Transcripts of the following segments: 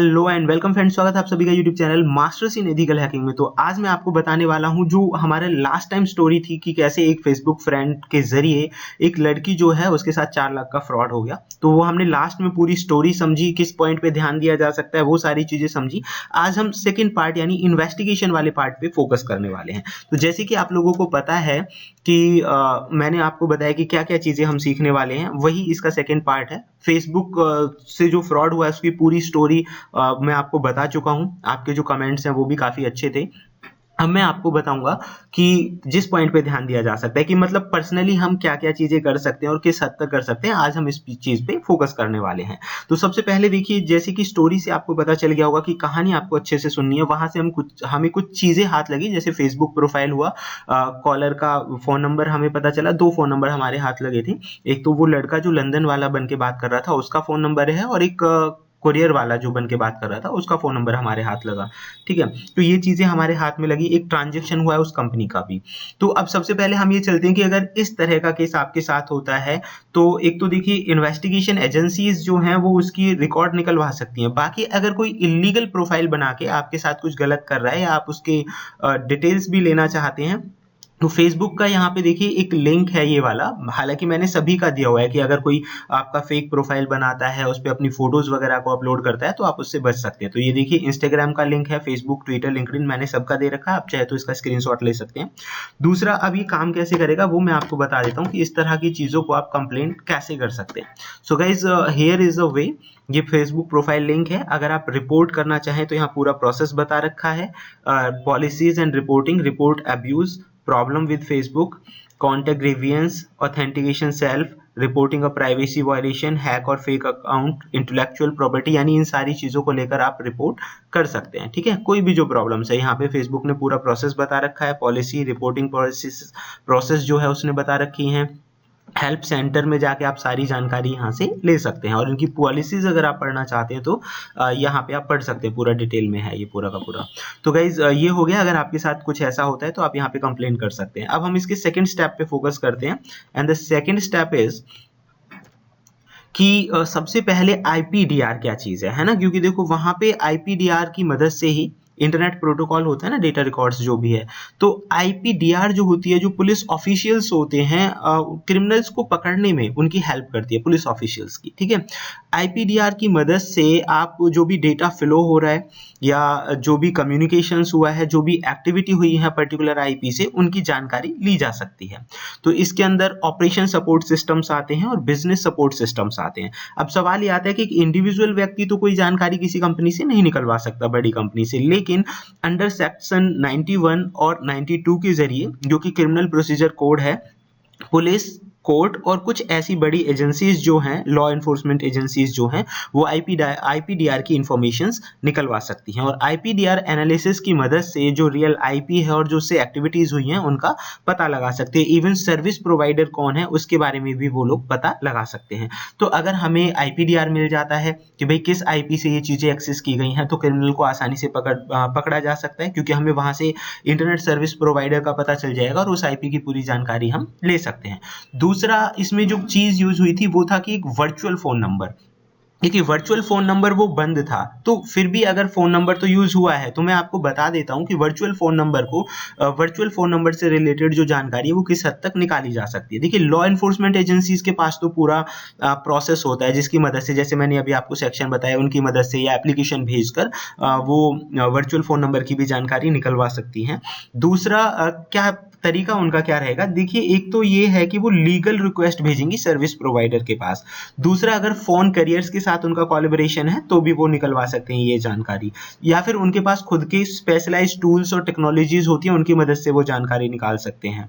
Hello and welcome friends, स्वागत है आप सभी का YouTube channel masters in ethical hacking में। तो आज मैं आपको बताने वाला हूं जो हमारे लास्ट टाइम स्टोरी थी कि कैसे एक फेसबुक फ्रेंड के जरिए एक लड़की जो है उसके साथ 4 लाख का फ्रॉड हो गया। तो वो हमने लास्ट में पूरी स्टोरी समझी, किस पॉइंट पे ध्यान दिया जा सकता है, वो सारी चीजें समझी। आज हम सेकेंड पार्ट यानी इन्वेस्टिगेशन वाले पार्ट पे फोकस करने वाले हैं। तो जैसे कि आप लोगों को पता है कि मैंने आपको बताया कि क्या क्या चीजें हम सीखने वाले हैं, वही इसका सेकेंड पार्ट है। फेसबुक से जो फ्रॉड हुआ है उसकी पूरी स्टोरी मैं आपको बता चुका हूं। आपके जो कमेंट्स हैं वो भी काफी अच्छे थे। अब मैं आपको बताऊंगा कि जिस पॉइंट पे ध्यान दिया जा सकता है कि मतलब पर्सनली हम क्या क्या चीजें कर सकते हैं और किस हद तक कर सकते हैं, आज हम इस चीज पे फोकस करने वाले हैं। तो सबसे पहले देखिए, जैसे कि स्टोरी से आपको पता चल गया होगा कि कहानी आपको अच्छे से सुननी है, वहां से हमें कुछ चीजें हाथ लगी। जैसे फेसबुक प्रोफाइल हुआ, कॉलर का फोन नंबर हमें पता चला, 2 फोन नंबर हमारे हाथ लगे थे। एक तो वो लड़का जो लंदन वाला बन के बात कर रहा था उसका फोन नंबर है, और एक कोरियर वाला जो बन के बात कर रहा था उसका फोन नंबर हमारे हाथ लगा। ठीक है, तो ये चीजें हमारे हाथ में लगी। एक ट्रांजैक्शन हुआ है उस कंपनी का भी। तो अब सबसे पहले हम ये चलते हैं कि अगर इस तरह का केस आपके साथ होता है तो एक तो देखिए, इन्वेस्टिगेशन एजेंसीज जो हैं वो उसकी रिकॉर्ड निकलवा सकती हैं। बाकी अगर कोई इलीगल प्रोफाइल बना के आपके साथ कुछ गलत कर रहा है या आप उसके डिटेल्स भी लेना चाहते हैं, तो फेसबुक का यहाँ पे देखिए एक लिंक है ये वाला। हालांकि मैंने सभी का दिया हुआ है कि अगर कोई आपका फेक प्रोफाइल बनाता है, उस पर अपनी फोटोज वगैरह को अपलोड करता है, तो आप उससे बच सकते हैं। तो ये देखिए, इंस्टाग्राम का लिंक है, फेसबुक, ट्विटर, लिंक्डइन, मैंने सबका दे रखा है। आप चाहे तो इसका स्क्रीनशॉट ले सकते हैं। दूसरा, अब ये काम कैसे करेगा वो मैं आपको बता देता हूँ कि इस तरह की चीजों को आप कंप्लेंट कैसे कर सकते हैं। So guys, here is a way. ये फेसबुक प्रोफाइल लिंक है। अगर आप रिपोर्ट करना चाहें तो यहाँ पूरा प्रोसेस बता रखा है। Policies and reporting, report abuse, problem with Facebook, contact grievance, authentication self, reporting a privacy violation, hack और फेक अकाउंट, इंटेलेक्चुअल प्रॉपर्टी, यानी इन सारी चीजों को लेकर आप रिपोर्ट कर सकते हैं। ठीक है, कोई भी जो प्रॉब्लम्स है यहाँ पे फेसबुक ने पूरा प्रोसेस बता रखा है। पॉलिसी, रिपोर्टिंग प्रोसेस जो है उसने बता रखी है। हेल्प सेंटर में जाके आप सारी जानकारी यहाँ से ले सकते हैं, और इनकी पॉलिसीज अगर आप पढ़ना चाहते हैं तो यहाँ पे आप पढ़ सकते हैं। पूरा डिटेल में है ये पूरा का पूरा। तो गाइज, ये हो गया। अगर आपके साथ कुछ ऐसा होता है तो आप यहाँ पे कंप्लेन कर सकते हैं। अब हम इसके सेकंड स्टेप पे फोकस करते हैं, and the second step is कि सबसे पहले आईपीडीआर क्या चीज है ना। क्योंकि देखो, वहां पे आईपीडीआर की मदद से ही इंटरनेट प्रोटोकॉल होता है ना, डेटा रिकॉर्ड्स जो भी है, तो आईपीडीआर जो होती है, जो पुलिस ऑफिशियल्स होते हैं, क्रिमिनल्स को पकड़ने में उनकी हेल्प करती है, पुलिस ऑफिशियल्स की। ठीक है, आईपीडीआर की मदद से आप जो भी डेटा फ्लो हो रहा है या जो भी कम्युनिकेशंस हुआ है, जो भी एक्टिविटी हुई है पर्टिकुलर आईपी से, उनकी जानकारी ली जा सकती है। तो इसके अंदर ऑपरेशन सपोर्ट सिस्टम्स आते हैं और बिजनेस सपोर्ट सिस्टम्स आते हैं। अब सवाल ये आता है कि एक इंडिविजुअल व्यक्ति तो कोई जानकारी किसी कंपनी से नहीं निकलवा सकता, बड़ी कंपनी से, लेकिन अंडर सेक्शन 91 और 92 के जरिए, जो कि क्रिमिनल प्रोसीजर कोड है, पुलिस, कोर्ट और कुछ ऐसी बड़ी एजेंसीज जो हैं, लॉ एनफोर्समेंट एजेंसीज जो हैं, वो आईपीडीआर की इंफॉर्मेशंस निकलवा सकती हैं। और आईपीडीआर एनालिसिस की मदद से जो रियल आईपी है और जो से एक्टिविटीज हुई हैं उनका पता लगा सकते हैं। इवन सर्विस प्रोवाइडर कौन है उसके बारे में भी वो लोग पता लगा सकते हैं। तो अगर हमें आईपीडीआर मिल जाता है कि भाई किस आईपी से ये चीजें एक्सेस की गई हैं, तो क्रिमिनल को आसानी से पकड़ा जा सकता है, क्योंकि हमें वहां से इंटरनेट सर्विस प्रोवाइडर का पता चल जाएगा और उस आईपी की पूरी जानकारी हम ले सकते हैं। दूसरा, इसमें जो चीज यूज हुई थी वो था कि एक वर्चुअल फोन नंबर। देखिए, वर्चुअल फोन नंबर वो बंद था, तो फिर भी अगर फोन नंबर तो यूज हुआ है, तो मैं आपको बता देता हूं कि वर्चुअल फोन नंबर को, वर्चुअल फोन नंबर से रिलेटेड जो जानकारी है वो किस हद तक निकाली जा सकती है। देखिए, लॉ एनफोर्समेंट एजेंसीज के पास तो पूरा प्रोसेस होता है, जिसकी मदद से, जैसे मैंने अभी आपको सेक्शन बताया, उनकी मदद से या एप्लीकेशन भेजकर वो वर्चुअल फोन नंबर की भी जानकारी निकलवा सकती हैं। दूसरा, क्या तरीका उनका क्या रहेगा, देखिए, एक तो ये है कि वो लीगल रिक्वेस्ट भेजेंगी सर्विस प्रोवाइडर के पास। दूसरा, अगर फोन कैरियर्स के साथ उनका कोलैबोरेशन है तो भी वो निकलवा सकते हैं ये जानकारी, या फिर उनके पास खुद के स्पेशलाइज्ड टूल्स और टेक्नोलॉजीज होती है, उनकी मदद से वो जानकारी निकाल सकते हैं।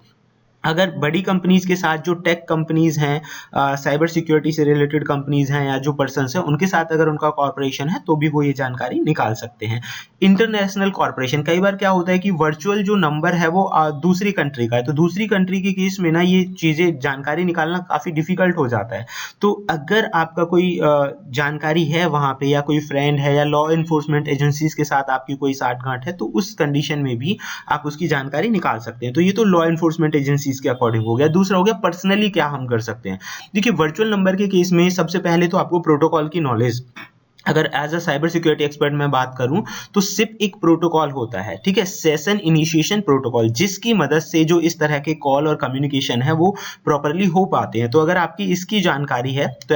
अगर बड़ी कंपनीज के साथ, जो टेक कंपनीज हैं, साइबर सिक्योरिटी से रिलेटेड कंपनीज हैं, या जो पर्सन्स हैं, उनके साथ अगर उनका कॉर्पोरेशन है तो भी वो ये जानकारी निकाल सकते हैं। इंटरनेशनल कॉर्पोरेशन, कई बार क्या होता है कि वर्चुअल जो नंबर है वो दूसरी कंट्री का है, तो दूसरी कंट्री के केस में ना ये चीजें, जानकारी निकालना काफी डिफिकल्ट हो जाता है। तो अगर आपका कोई जानकारी है वहां पे, या कोई फ्रेंड है, या लॉ एनफोर्समेंट एजेंसीज के साथ आपकी कोई साठगांठ है, तो उस कंडीशन में भी आप उसकी जानकारी निकाल सकते हैं। तो ये तो लॉ एनफोर्समेंट एजेंसी के अकॉर्डिंग हो गया। दूसरा हो गया पर्सनली क्या हम कर सकते हैं। देखिए, वर्चुअल नंबर के केस में सबसे पहले तो आपको प्रोटोकॉल की नॉलेज अगर as a cyber security expert मैं बात करूं तो सिप एक प्रोटोकॉल होता है, ठीक है, सेशन इनिशिएशन प्रोटोकॉल, जिसकी मदद से जो इस तरह के कॉल और कम्युनिकेशन है वो प्रॉपरली हो पाते हैं। तो अगर आपकी इसकी जानकारी है तो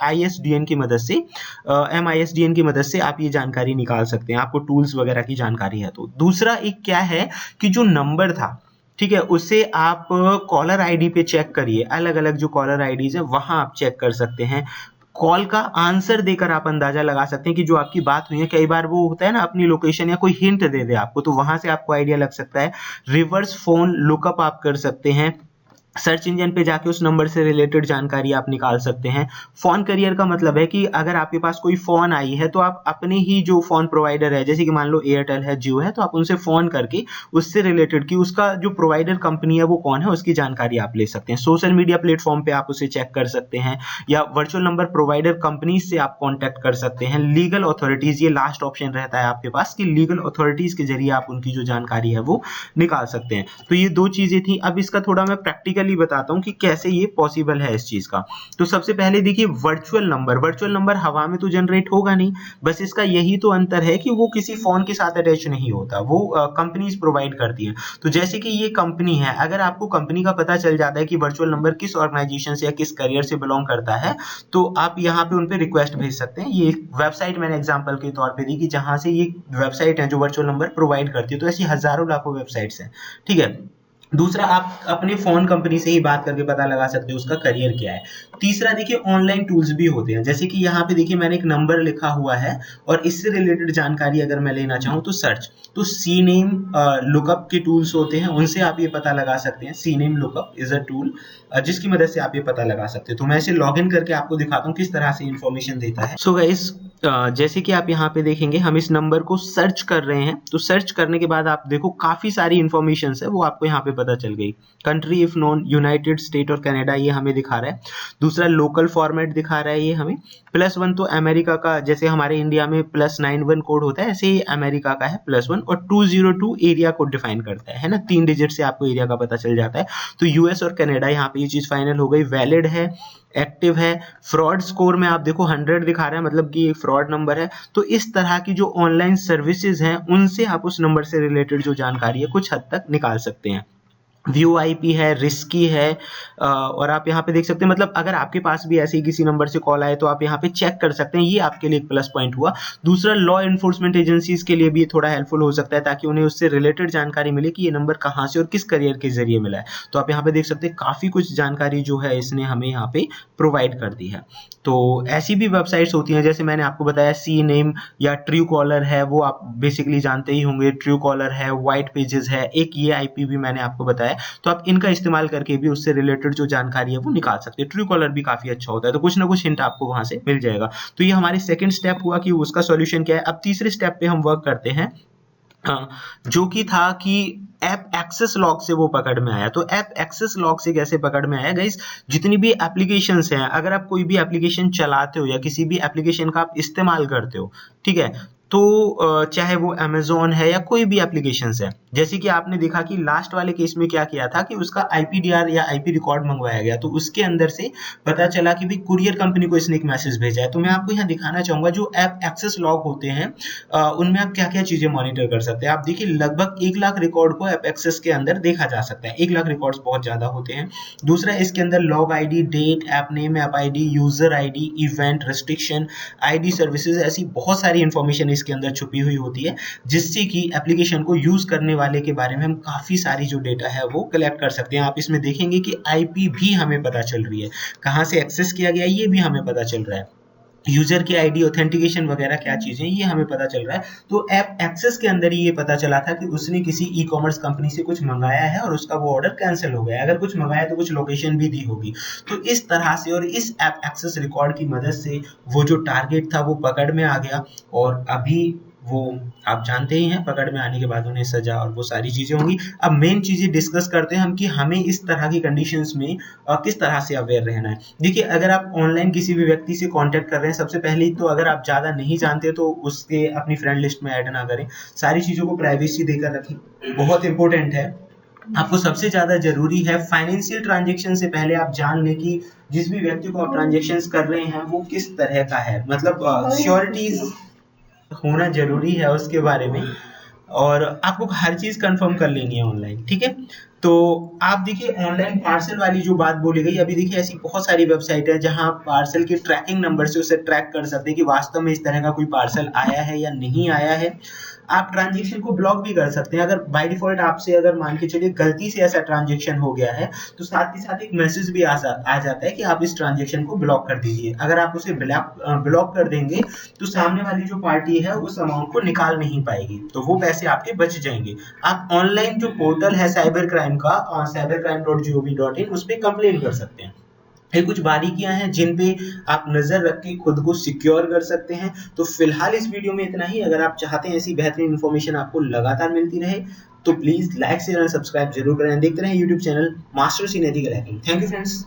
MISDN की मदद से MISDN की मदद से आप ये जानकारी निकाल सकते हैं, आपको टूल्स वगैरह की जानकारी है तो। दूसरा एक क्या है कि जो नंबर था, ठीक है, उसे आप कॉलर आईडी पे चेक करिए, अलग अलग जो कॉलर आईडीज है वहां आप चेक कर सकते हैं। कॉल का आंसर देकर आप अंदाजा लगा सकते हैं कि जो आपकी बात हुई है, कई बार वो होता है ना अपनी लोकेशन या कोई हिंट दे दे आपको, तो वहां से आपको आइडिया लग सकता है। रिवर्स फोन लुकअप आप कर सकते हैं, सर्च इंजन पे जाके उस नंबर से रिलेटेड जानकारी आप निकाल सकते हैं। फोन करियर का मतलब है कि अगर आपके पास कोई फोन आई है तो आप अपने ही जो फोन प्रोवाइडर है, जैसे कि मान लो एयरटेल है, जियो है, तो आप उनसे फोन करके उससे रिलेटेड कि उसका जो प्रोवाइडर कंपनी है वो कौन है उसकी जानकारी आप ले सकते हैं। सोशल मीडिया प्लेटफॉर्म पे आप उसे चेक कर सकते हैं, या वर्चुअल नंबर प्रोवाइडर कंपनी से आप कॉन्टेक्ट कर सकते हैं। लीगल अथॉरिटीज, ये लास्ट ऑप्शन रहता है आपके पास कि लीगल अथॉरिटीज के जरिए आप उनकी जो जानकारी है वो निकाल सकते हैं। तो ये दो चीजें थी। अब इसका थोड़ा मैं प्रैक्टिकली बताता हूं कि कैसे ये पॉसिबल है इस चीज का। तो सबसे पहले देखिए वर्चुअल नंबर हवा में तो जनरेट होगा नहीं, बस इसका यही तो अंतर है कि वो किसी फोन के साथ अटैच नहीं होता, वो कंपनीज प्रोवाइड करती हैं। तो जैसे कि ये कंपनी है, अगर आपको कंपनी का पता चल जाता है कि वर्चुअल नंबर किस ऑर्गेनाइजेशन से या किस करियर से बिलोंग करता है, तो आप यहाँ पे उन पे रिक्वेस्ट भेज सकते हैं। ये वेबसाइट मैंने एग्जांपल के तौर पे दी कि जहां से ये वेबसाइट है जो वर्चुअल नंबर प्रोवाइड करती है, तो ऐसी हजारों लाखों वेबसाइट्स हैं, ठीक है। दूसरा, आप अपने फोन कंपनी से ही बात करके पता लगा सकते हो उसका करियर क्या है। तीसरा देखिए ऑनलाइन टूल्स भी होते हैं, जैसे कि यहाँ पे देखिए मैंने एक नंबर लिखा हुआ है और इससे रिलेटेड जानकारी अगर मैं लेना चाहूँ तो सर्च, तो सी नेम लुकअप के टूल्स होते हैं, उनसे आप ये पता लगा सकते हैं। C name lookup is a tool जिसकी मदद से आप ये पता लगा सकते हो। तो मैं इसे लॉग इन करके आपको दिखाता हूँ किस तरह से इंफॉर्मेशन देता है। सो गाइस, जैसे कि आप यहाँ पे देखेंगे हम इस नंबर को सर्च कर रहे हैं, तो सर्च करने के बाद आप देखो काफी सारी इंफॉर्मेशन है वो आपको यहाँ पे पता चल गई। Country if known, United state और कनाडा ये हमें दिखा रहा है। दूसरा लोकल फॉर्मेट दिखा रहा है ये हमें। +1 तो अमेरिका का, जैसे हमारे इंडिया में +91 कोड होता है, ऐसे ही अमेरिका का है +1। और 202 एरिया कोड डिफाइन करता है ना, 3 डिजिट से आपको एरिया का पता चल जाता है। तो यूएस और कनाडा यहाँ पे ये चीज फाइनल हो गई। वैलिड है, एक्टिव है। फ्रॉड स्कोर में आप देखो 100 दिखा रहा है, मतलब कि फ्रॉड नंबर है। तो इस तरह की जो ऑनलाइन सर्विसेज हैं उनसे आप उस नंबर से रिलेटेड जो जानकारी है कुछ हद तक निकाल सकते हैं। व्यू आईपी है, रिस्की है, और आप यहाँ पे देख सकते हैं, मतलब अगर आपके पास भी ऐसे ही किसी नंबर से कॉल आए तो आप यहाँ पे चेक कर सकते हैं, ये आपके लिए एक प्लस पॉइंट हुआ। दूसरा, लॉ एनफोर्समेंट एजेंसीज के लिए भी थोड़ा हेल्पफुल हो सकता है ताकि उन्हें उससे रिलेटेड जानकारी मिले कि ये नंबर कहाँ से और किस करियर के जरिए मिला है। तो आप यहाँ पे देख सकते हैं काफी कुछ जानकारी जो है इसने हमें यहाँ पे प्रोवाइड कर दी है। तो ऐसी भी वेबसाइट्स होती हैं, जैसे मैंने आपको बताया सी नेम या ट्रू कॉलर है, वो आप बेसिकली जानते ही होंगे। ट्रू कॉलर है, व्हाइट पेजेस है, एक ये आईपी भी मैंने आपको बताया। तो आप इनका इस्तेमाल करके भी उससे रिलेटेड जो जानकारी है वो निकाल सकते हैं। ट्रू कॉलर भी काफी अच्छा होता है, तो कुछ ना कुछ हिंट आपको वहां से मिल जाएगा। तो ये हमारे सेकंड स्टेप हुआ कि उसका सॉल्यूशन क्या है। अब तीसरे स्टेप पे हम वर्क करते हैं, जो कि था कि ऐप एक्सेस लॉग से वो पकड़ में आया। तो ऐप एक्सेस लॉग से कैसे पकड़ में आया गाइस, जितनी भी एप्लीकेशंस हैं, अगर आप कोई भी एप्लीकेशन चलाते हो या किसी भी एप्लीकेशन का आप इस्तेमाल करते हो, ठीक है, तो चाहे वो अमेजोन है या कोई भी एप्लीकेशन है, जैसे कि आपने देखा कि लास्ट वाले केस में क्या किया था कि उसका आईपीडीआर या आईपी रिकॉर्ड मंगवाया गया, तो उसके अंदर से पता चला कि भी कुरियर कंपनी को इसने एक मैसेज भेजा है। तो मैं आपको यहाँ दिखाना चाहूंगा जो ऐप एक्सेस लॉग होते हैं उनमें आप क्या क्या चीजें मॉनिटर कर सकते हैं। आप देखिए लगभग 1 लाख रिकॉर्ड को ऐप एक्सेस के अंदर देखा जा सकता है। 1 लाख रिकॉर्ड्स बहुत ज्यादा होते हैं। दूसरा, इसके अंदर log ID, date, app name, app ID, user ID, event, restriction, ID services, ऐसी बहुत सारी इंफॉर्मेशन इसके अंदर छुपी हुई होती है, जिससे कि एप्लीकेशन को यूज करने वाले के बारे में हम काफी सारी जो डेटा है वो कलेक्ट कर सकते हैं। आप इसमें देखेंगे कि आईपी भी हमें पता चल रही है, कहां से एक्सेस किया गया ये भी हमें पता चल रहा है, यूजर की आईडी, ऑथेंटिकेशन वगैरह क्या चीजें ये हमें पता चल रहा है। तो ऐप एक्सेस के अंदर ही ये पता चला था कि उसने किसी ई कॉमर्स कंपनी से कुछ मंगाया है और उसका वो ऑर्डर कैंसिल हो गया है। अगर कुछ मंगाया तो कुछ लोकेशन भी दी होगी। तो इस तरह से और इस ऐप एक्सेस रिकॉर्ड की मदद से वो जो टारगेट था वो पकड़ में आ गया, और अभी वो आप जानते ही हैं पकड़ में आने के बाद उन्हें सजा और वो सारी चीजें होंगी। अब मेन चीजें डिस्कस करते हैं हम कि हमें इस तरह की कंडीशंस में किस तरह से अवेयर रहना है। देखिए, अगर आप ऑनलाइन किसी भी व्यक्ति से कांटेक्ट कर रहे हैं, सबसे पहले तो अगर आप ज्यादा नहीं जानते तो उसके अपनी फ्रेंड लिस्ट में ऐड ना करें, सारी चीजों को प्राइवेसी देकर रखें, बहुत इंपॉर्टेंट है। आपको सबसे ज़्यादा ज़रूरी है फाइनेंशियल ट्रांजैक्शन से पहले आप जान लें कि जिस भी व्यक्ति को आप ट्रांजैक्शंस कर रहे हैं वो किस तरह का है, मतलब श्योरिटीज होना ज़रूरी है उसके बारे में, और आपको हर चीज़ कंफर्म कर लेनी है ऑनलाइन, ठीक है। तो आप देखिए ऑनलाइन पार्सल वाली जो बात बोली गई, अभी देखिए ऐसी बहुत सारी वेबसाइट है जहां आप पार्सल के ट्रैकिंग नंबर से उसे ट्रैक कर सकते हैं कि वास्तव में इस तरह का कोई पार्सल आया है या नहीं आया है। आप ट्रांजेक्शन को ब्लॉक भी कर सकते हैं अगर बाय डिफॉल्ट आपसे अगर मान के चलिए गलती से ऐसा ट्रांजेक्शन हो गया है, तो साथ ही साथ एक मैसेज भी आ जाता है कि आप इस ट्रांजेक्शन को ब्लॉक कर दीजिए। अगर आप उसे ब्लॉक कर देंगे तो सामने वाली जो पार्टी है उस अमाउंट को निकाल नहीं पाएगी, तो वो पैसे आपके बच जाएंगे। आप ऑनलाइन जो पोर्टल है साइबर क्राइम का, cybercrime.gov.in, उस पर कंप्लेन कर सकते हैं। ये कुछ बारीकियां हैं जिन पे आप नजर रख के खुद को सिक्योर कर सकते हैं। तो फिलहाल इस वीडियो में इतना ही। अगर आप चाहते हैं ऐसी बेहतरीन इन्फॉर्मेशन आपको लगातार मिलती रहे तो प्लीज लाइक शेयर और सब्सक्राइब जरूर करें। देखते रहें YouTube channel masters in ethical hacking. Thank you friends.